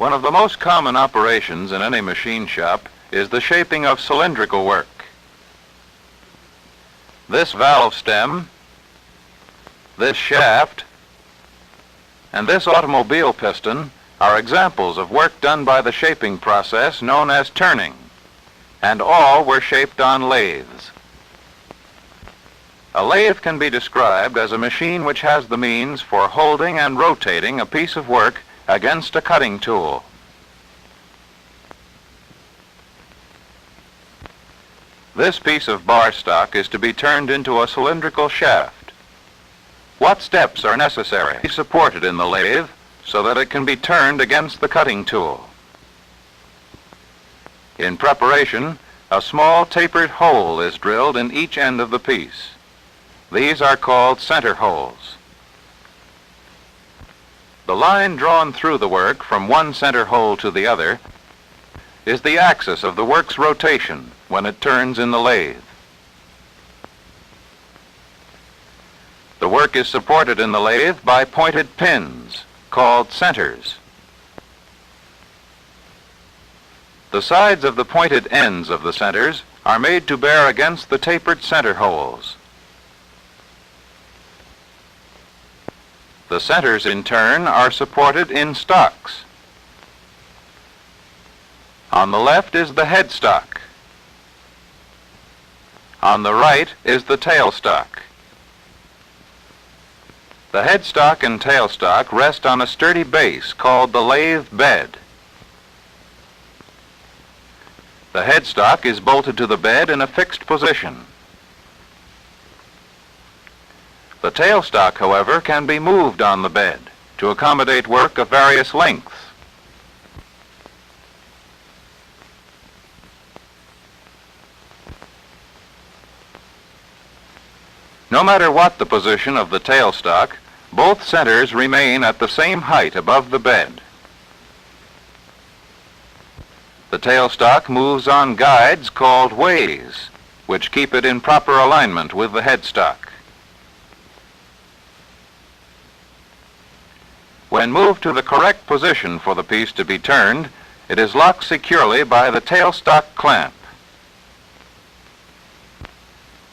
One of the most common operations in any machine shop is the shaping of cylindrical work. This valve stem, this shaft, and this automobile piston are examples of work done by the shaping process known as turning, and all were shaped on lathes. A lathe can be described as a machine which has the means for holding and rotating a piece of work against a cutting tool. This piece of bar stock is to be turned into a cylindrical shaft. What steps are necessary to be supported in the lathe so that it can be turned against the cutting tool? In preparation, a small tapered hole is drilled in each end of the piece. These are called center holes. The line drawn through the work from one center hole to the other is the axis of the work's rotation when it turns in the lathe. The work is supported in the lathe by pointed pins called centers. The sides of the pointed ends of the centers are made to bear against the tapered center holes. The centers, in turn, are supported in stocks. On the left is the headstock. On the right is the tailstock. The headstock and tailstock rest on a sturdy base called the lathe bed. The headstock is bolted to the bed in a fixed position. The tailstock, however, can be moved on the bed to accommodate work of various lengths. No matter what the position of the tailstock, both centers remain at the same height above the bed. The tailstock moves on guides called ways, which keep it in proper alignment with the headstock. When moved to the correct position for the piece to be turned, it is locked securely by the tailstock clamp.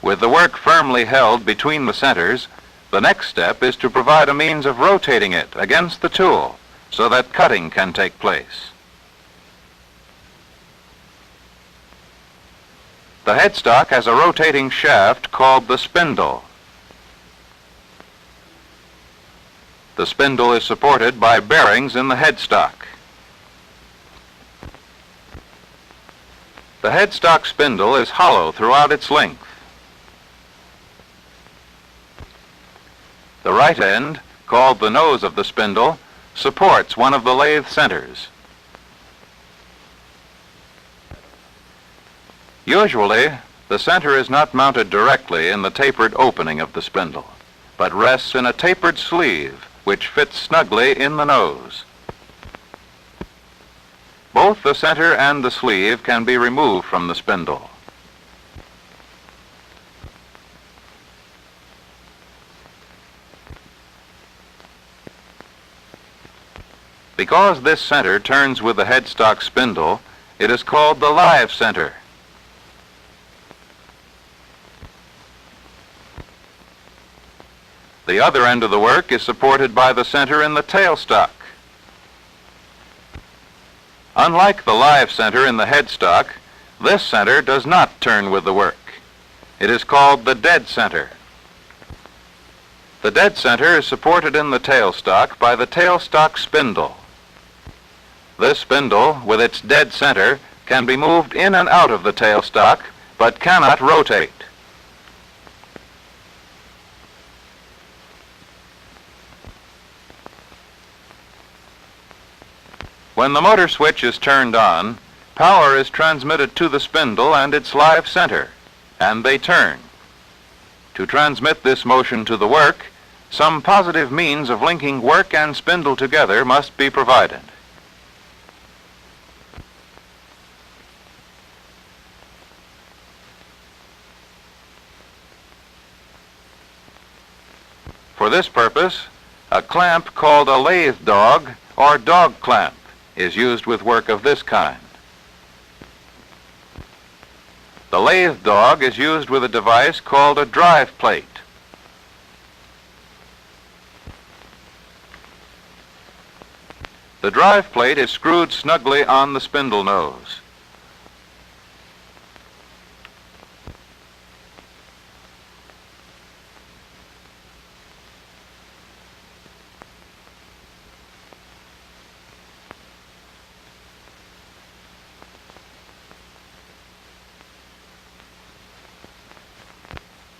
With the work firmly held between the centers, the next step is to provide a means of rotating it against the tool so that cutting can take place. The headstock has a rotating shaft called the spindle. The spindle is supported by bearings in the headstock. The headstock spindle is hollow throughout its length. The right end, called the nose of the spindle, supports one of the lathe centers. Usually, the center is not mounted directly in the tapered opening of the spindle, but rests in a tapered sleeve which fits snugly in the nose. Both the center and the sleeve can be removed from the spindle. Because this center turns with the headstock spindle, it is called the live center. The other end of the work is supported by the center in the tailstock. Unlike the live center in the headstock, this center does not turn with the work. It is called the dead center. The dead center is supported in the tailstock by the tailstock spindle. This spindle, with its dead center, can be moved in and out of the tailstock, but cannot rotate. When the motor switch is turned on, power is transmitted to the spindle and its live center, and they turn. To transmit this motion to the work, some positive means of linking work and spindle together must be provided. For this purpose, a clamp called a lathe dog or dog clamp is used with work of this kind. The lathe dog is used with a device called a drive plate. The drive plate is screwed snugly on the spindle nose.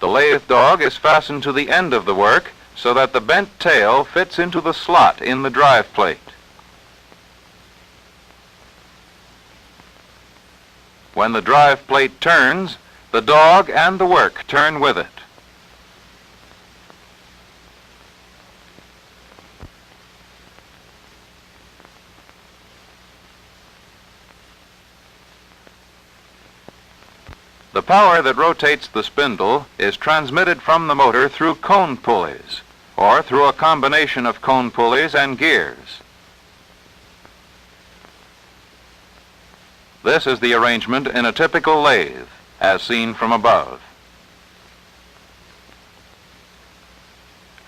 The lathe dog is fastened to the end of the work so that the bent tail fits into the slot in the drive plate. When the drive plate turns, the dog and the work turn with it. The power that rotates the spindle is transmitted from the motor through cone pulleys, or through a combination of cone pulleys and gears. This is the arrangement in a typical lathe, as seen from above.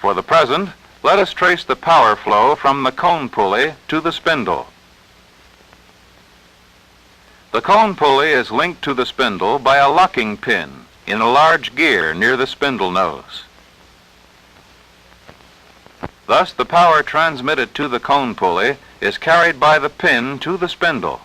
For the present, let us trace the power flow from the cone pulley to the spindle. The cone pulley is linked to the spindle by a locking pin in a large gear near the spindle nose. Thus, the power transmitted to the cone pulley is carried by the pin to the spindle.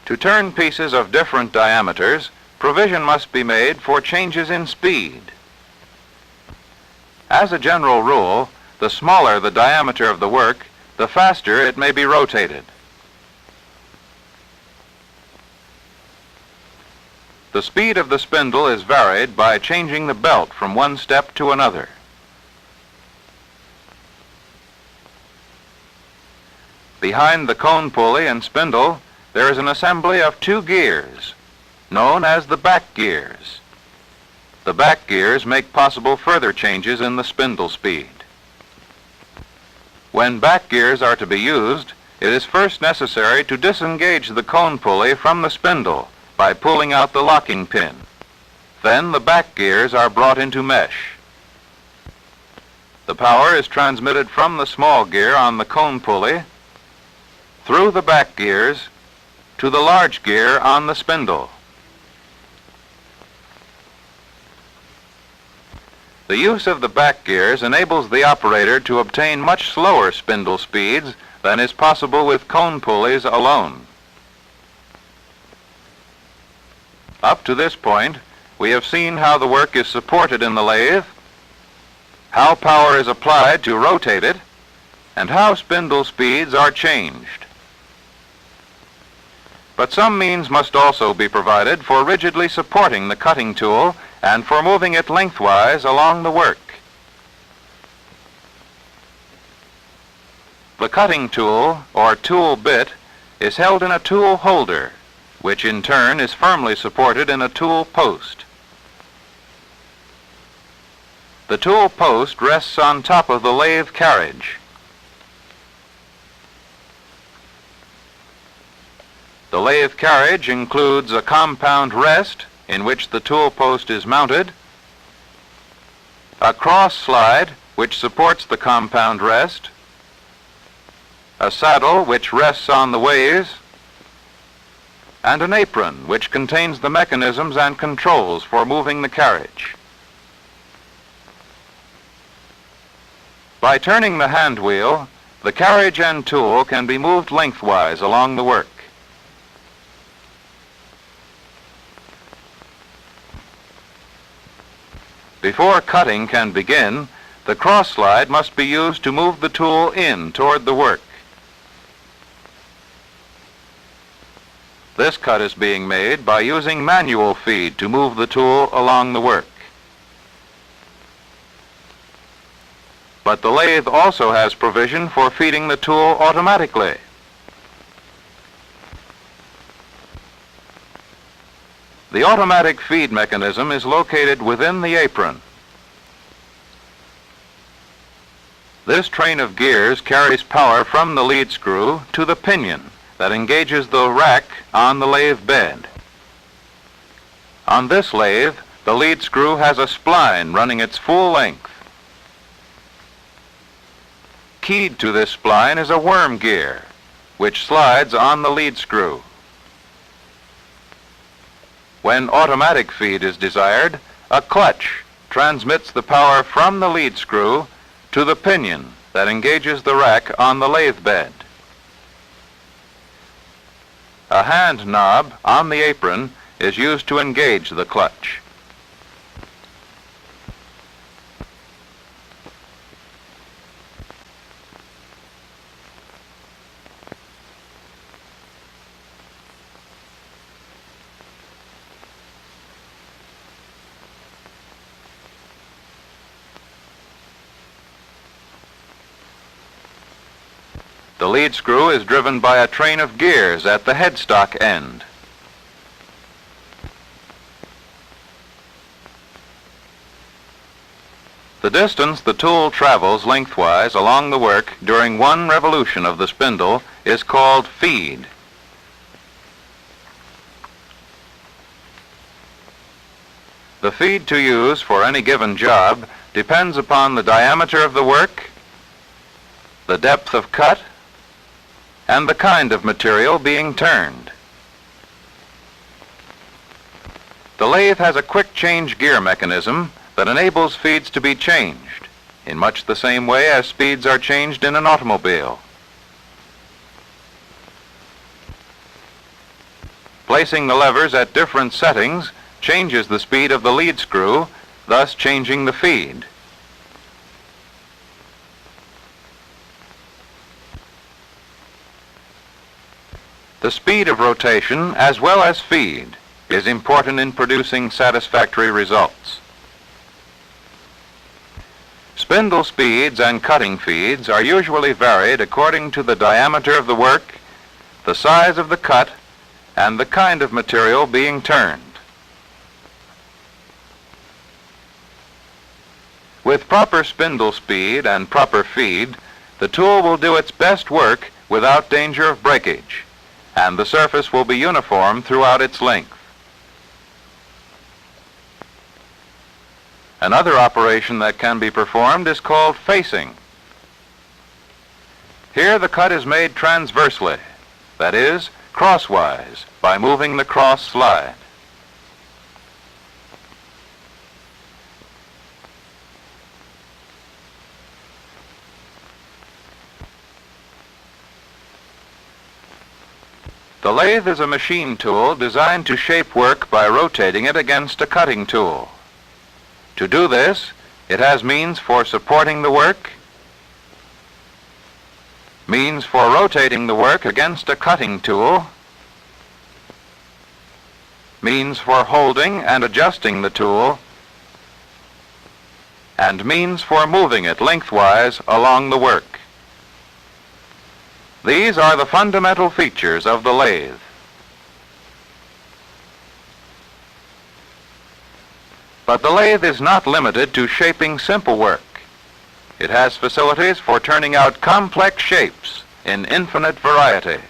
To turn pieces of different diameters, provision must be made for changes in speed. As a general rule, the smaller the diameter of the work, the faster it may be rotated. The speed of the spindle is varied by changing the belt from one step to another. Behind the cone pulley and spindle, there is an assembly of two gears, known as the back gears. The back gears make possible further changes in the spindle speed. When back gears are to be used, it is first necessary to disengage the cone pulley from the spindle by pulling out the locking pin. Then the back gears are brought into mesh. The power is transmitted from the small gear on the cone pulley through the back gears to the large gear on the spindle. The use of the back gears enables the operator to obtain much slower spindle speeds than is possible with cone pulleys alone. Up to this point, we have seen how the work is supported in the lathe, how power is applied to rotate it, and how spindle speeds are changed. But some means must also be provided for rigidly supporting the cutting tool and for moving it lengthwise along the work. The cutting tool, or tool bit, is held in a tool holder, which in turn is firmly supported in a tool post. The tool post rests on top of the lathe carriage. The lathe carriage includes a compound rest in which the tool post is mounted, a cross slide which supports the compound rest, a saddle which rests on the ways, and an apron which contains the mechanisms and controls for moving the carriage. By turning the hand wheel, the carriage and tool can be moved lengthwise along the work. Before cutting can begin, the cross slide must be used to move the tool in toward the work. This cut is being made by using manual feed to move the tool along the work. But the lathe also has provision for feeding the tool automatically. The automatic feed mechanism is located within the apron. This train of gears carries power from the lead screw to the pinion that engages the rack on the lathe bed. On this lathe, the lead screw has a spline running its full length. Keyed to this spline is a worm gear, which slides on the lead screw. When automatic feed is desired, a clutch transmits the power from the lead screw to the pinion that engages the rack on the lathe bed. A hand knob on the apron is used to engage the clutch. The lead screw is driven by a train of gears at the headstock end. The distance the tool travels lengthwise along the work during one revolution of the spindle is called feed. The feed to use for any given job depends upon the diameter of the work, the depth of cut, and the kind of material being turned. The lathe has a quick change gear mechanism that enables feeds to be changed in much the same way as speeds are changed in an automobile. Placing the levers at different settings changes the speed of the lead screw, thus changing the feed. The speed of rotation, as well as feed, is important in producing satisfactory results. Spindle speeds and cutting feeds are usually varied according to the diameter of the work, the size of the cut, and the kind of material being turned. With proper spindle speed and proper feed, the tool will do its best work without danger of breakage, and the surface will be uniform throughout its length. Another operation that can be performed is called facing. Here the cut is made transversely, that is, crosswise, by moving the cross slide. The lathe is a machine tool designed to shape work by rotating it against a cutting tool. To do this, it has means for supporting the work, means for rotating the work against a cutting tool, means for holding and adjusting the tool, and means for moving it lengthwise along the work. These are the fundamental features of the lathe. But the lathe is not limited to shaping simple work. It has facilities for turning out complex shapes in infinite variety.